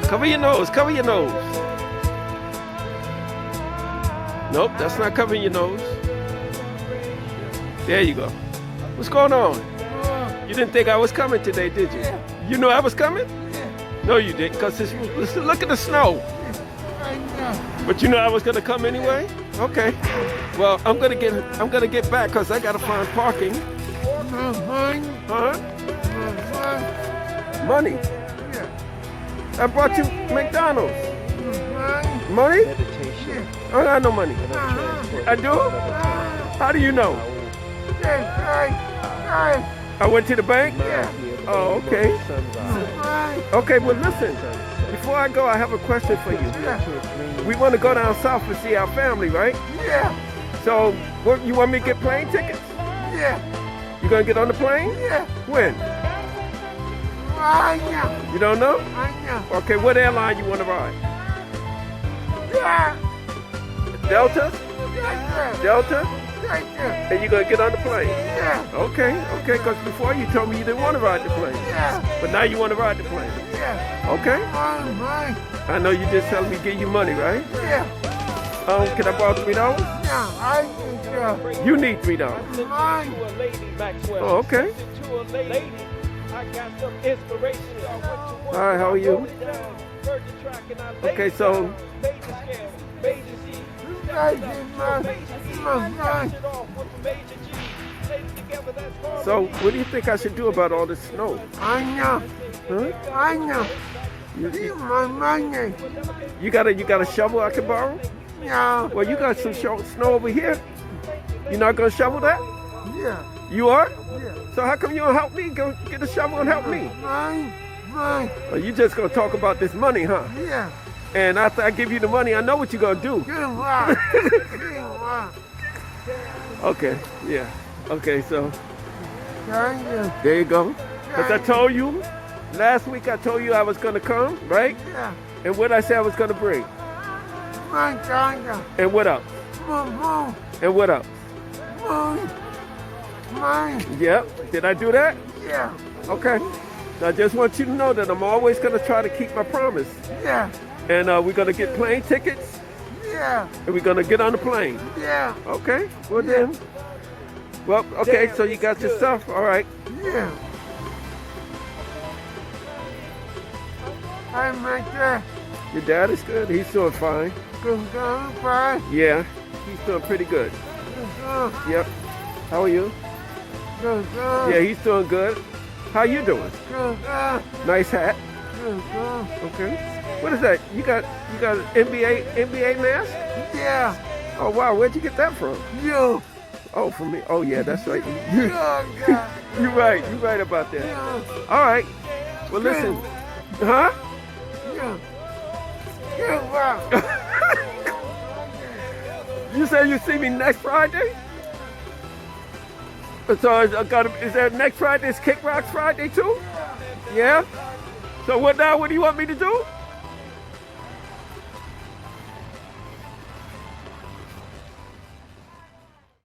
Cover your nose. Cover your nose. Nope, that's not covering your nose. There you go. What's going on? You didn't think I was coming today, did you? You knew I was coming? No, you didn't, because look at the snow. But you knew I was gonna come anyway? Okay. Well, I'm gonna get back because I gotta find parking. Huh? Money? I brought you McDonald's. Money? I don't got no money. I do? How do you know? I went to the bank? Oh, okay. Okay, well listen. Before I go, I have a question for you. We want to go down south to see our family, right? Yeah. So, what, you want me to get plane tickets? Yeah. You gonna get on the plane? Yeah. When? I know. You don't know? I know. Okay, what airline you want to ride? Yeah. Delta? Yeah. Delta? Yeah. And you gonna get on the plane? Yeah. Okay, because before you told me you didn't want to ride the plane. Yeah. But now you want to ride the plane. Yeah. Okay? Mine. I know you just telling me to give you money, right? Yeah. Can I borrow $3? Yeah. I think You need $3. mine. Oh, okay. All right, how are you? Okay, so what do you think I should do about all this snow? I know. Huh? I know. Give my money. You got a shovel I can borrow? Yeah. Well, you got some snow over here. You're not gonna shovel that? Yeah. You are? Yeah. So how come you don't help me? Go get a shovel and help me. Mine. Oh, you just gonna talk about this money, huh? Yeah. And after I give you the money, I know what you're gonna do. Good luck. Good luck. Okay, yeah. Okay, so Thank you. there you go. Because I told you, last week I told you I was gonna come, right? Yeah. And what I said I was gonna bring. My Tonga. And what else? Moon. And what else? Moon. Mine. Yep. Did I do that? Yeah. Okay. I just want you to know that I'm always gonna try to keep my promise. Yeah. And we're gonna get plane tickets, Yeah. and we're gonna get on the plane. Yeah. Okay. Well then. Well, okay. So you got your stuff. All right. Yeah. I'm right there. Your dad is good. He's doing fine. Good. Bye. Yeah. He's doing pretty good. Good. Yep. How are you? Good. Yeah, he's doing good. How you doing? Good. Nice hat. Good. Okay. What is that? You got an NBA mask? Yeah. Oh wow, where'd you get that from? You. Oh, from me. Oh yeah, that's right. Good. You're right. You're right about that. Yeah. All right. Well, listen. Huh? Yeah. Good. You say you see me next Friday? So is that next Friday? Is Kick Rocks Friday too? Yeah. So what now? What do you want me to do?